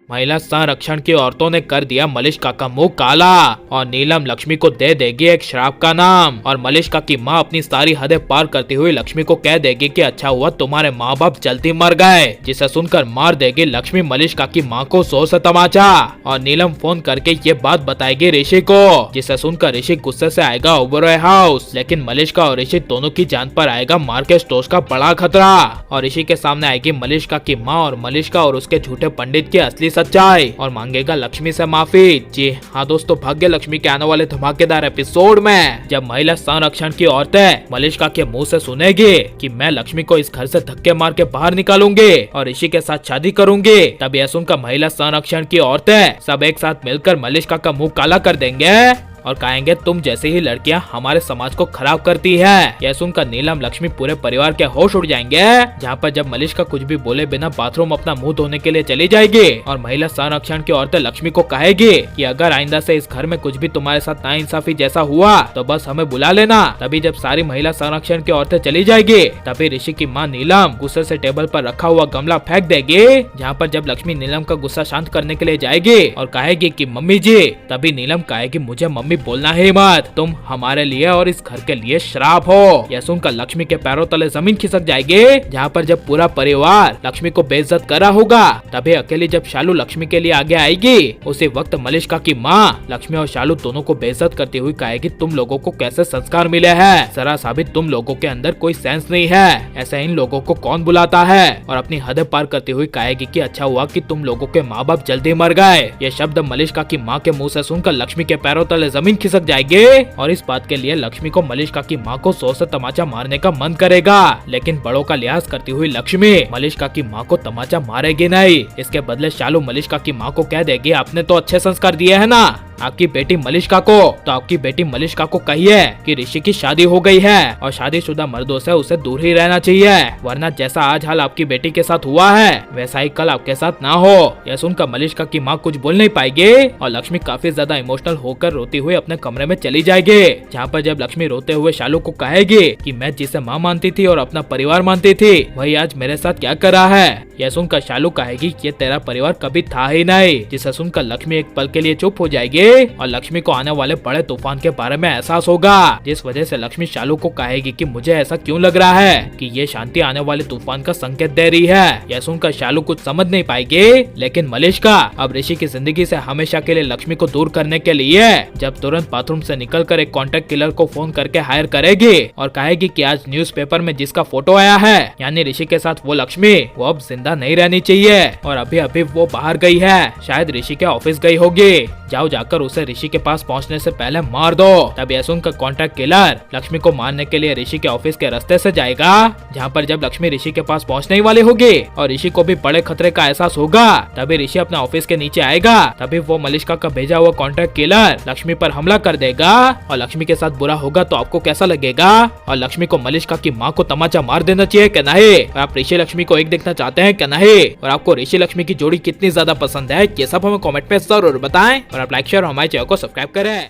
महिला संरक्षण की औरतों ने कर दिया मलिष्का का मुंह काला और नीलम लक्ष्मी को दे देगी एक श्राप का नाम। और मलिष्का की माँ अपनी सारी हदें पार करती हुई लक्ष्मी को कह देगी कि अच्छा हुआ तुम्हारे माँ बाप जल्दी मर गए, जिसे सुनकर मार देगी लक्ष्मी मलिष्का की माँ को जोर से तमाचा। और नीलम फोन करके ये बात बताएगी ऋषि को, जिसे सुनकर ऋषि गुस्से से आएगा ओबरॉय हाउस। लेकिन मलिष्का और ऋषि दोनों की जान पर आएगा मार्केस टोस का बड़ा खतरा। और ऋषि के सामने आएगी मलिष्का की माँ और मलिष्का और उसके झूठे पंडित की असली सच्चाई और मांगेगा लक्ष्मी से माफी। जी हाँ दोस्तों, भाग्य लक्ष्मी के आने वाले धमाकेदार एपिसोड में जब महिला संरक्षण की औरतें मलिष्का के मुंह से सुनेगी कि मैं लक्ष्मी को इस घर से धक्के मार के बाहर निकालूंगी और ऋषि के साथ शादी करूंगी, तब यह सुनकर महिला संरक्षण की औरतें सब एक साथ मिलकर मलिष्का का मुंह काला कर देंगे और कहेंगे तुम जैसी ही लड़कियां हमारे समाज को खराब करती है। यह सुनकर नीलम लक्ष्मी पूरे परिवार के होश उड़ जाएंगे। जहाँ पर जब मलिष्का कुछ भी बोले बिना बाथरूम अपना मुंह धोने के लिए चली जाएगी और महिला संरक्षण की औरतें लक्ष्मी को कहेगी कि अगर आइंदा से इस घर में कुछ भी तुम्हारे साथ नाइंसाफी जैसा हुआ तो बस हमें बुला लेना। तभी जब सारी महिला संरक्षण की औरतें चली जाएगी तभी ऋषि की माँ नीलम गुस्से से टेबल पर रखा हुआ गमला फेंक देगी। जहाँ पर जब लक्ष्मी नीलम का गुस्सा शांत करने के लिए जाएगी और कहेगी कि मम्मी जी, तभी नीलम कहेगी मुझे मम्मी बोलना ही मत, तुम हमारे लिए और इस घर के लिए श्राप हो। यह सुनकर लक्ष्मी के पैरों तले जमीन खिसक जाएगी। जहाँ पर जब पूरा परिवार लक्ष्मी को बेइज्जत कर रहा होगा तभी अकेली जब शालू लक्ष्मी के लिए आगे आएगी, उसी वक्त मलिष्का की माँ लक्ष्मी और शालू दोनों को बेइज्जत करती हुई कहेगी तुम लोगों को कैसे संस्कार मिले हैं, जरा साबित तुम लोगों के अंदर कोई सेंस नहीं है, ऐसे इन लोगों को कौन बुलाता है। और अपनी हद पार करती हुई कहेगी कि अच्छा हुआ कि तुम लोगों के माँ बाप जल्दी मर गए। ये शब्द मलिष्का की माँ के मुँह से सुनकर लक्ष्मी के पैरों तले जमीन खिसक जाएंगे और इस बात के लिए लक्ष्मी को मलिष्का की माँ को जोर से तमाचा मारने का मन करेगा। लेकिन बड़ों का लिहाज करती हुई लक्ष्मी मलिष्का की माँ को तमाचा मारेगी नहीं। इसके बदले शालू मलिष्का की माँ को कह देगी आपने तो अच्छे संस्कार दिए है ना आपकी बेटी मलिष्का को, तो आपकी बेटी मलिष्का को कहिए कि ऋषि की शादी हो गई है और शादीशुदा मर्दों से उसे दूर ही रहना चाहिए, वरना जैसा आज हाल आपकी बेटी के साथ हुआ है वैसा ही कल आपके साथ ना हो। यह सुनकर मलिष्का की माँ कुछ बोल नहीं पाएगी और लक्ष्मी काफी ज्यादा इमोशनल होकर रोती हुई अपने कमरे में चली जाएगी। जहाँ पर जब लक्ष्मी रोते हुए शालू को कहेगी कि मैं जिसे माँ मानती थी और अपना परिवार मानती थी वही आज मेरे साथ क्या कर रहा है। यह सुनकर शालू कहेगी कि ये तेरा परिवार कभी था ही नहीं, जिसे सुनकर लक्ष्मी एक पल के लिए चुप हो जाएगी और लक्ष्मी को आने वाले बड़े तूफान के बारे में एहसास होगा, जिस वजह से लक्ष्मी शालू को कहेगी कि मुझे ऐसा क्यों लग रहा है कि ये शांति आने वाले तूफान का संकेत दे रही है। यह सुनकर शालू कुछ समझ नहीं पाएगी। लेकिन मलिष्का अब ऋषि की जिंदगी से हमेशा के लिए लक्ष्मी को दूर करने के लिए जब तुरंत बाथरूम से निकलकर एक कॉन्टेक्ट किलर को फोन करके हायर करेगी और कहेगी कि आज न्यूज़पेपर में जिसका फोटो आया है यानी ऋषि के साथ वो लक्ष्मी वो अब जिंदा नहीं रहनी चाहिए और अभी अभी वो बाहर गई है, शायद ऋषि के ऑफिस गई होगी, जाओ जाकर उसे ऋषि के पास पहुंचने से पहले मार दो। तब यह सुनकर कॉन्ट्रैक्ट किलर लक्ष्मी को मारने के लिए ऋषि के ऑफिस के रास्ते से जाएगा। जहां पर जब लक्ष्मी ऋषि के पास पहुंचने ही वाली होगी और ऋषि को भी बड़े खतरे का एहसास होगा तभी ऋषि अपने ऑफिस के नीचे आएगा। तभी वो मलिष्का का भेजा हुआ कॉन्ट्रैक्ट किलर लक्ष्मी पर हमला कर देगा और लक्ष्मी के साथ बुरा होगा तो आपको कैसा लगेगा। और लक्ष्मी को मलिष्का की माँ को तमाचा मार देना चाहिए क्या नहीं, और आप ऋषि लक्ष्मी को एक देखना चाहते हैं क्या नहीं, और आपको ऋषि लक्ष्मी की जोड़ी कितनी ज्यादा पसंद है ये सब हमें कॉमेंट में जरूर बताएं और आप लाइक शेयर और हमारे चैनल को सब्सक्राइब करें।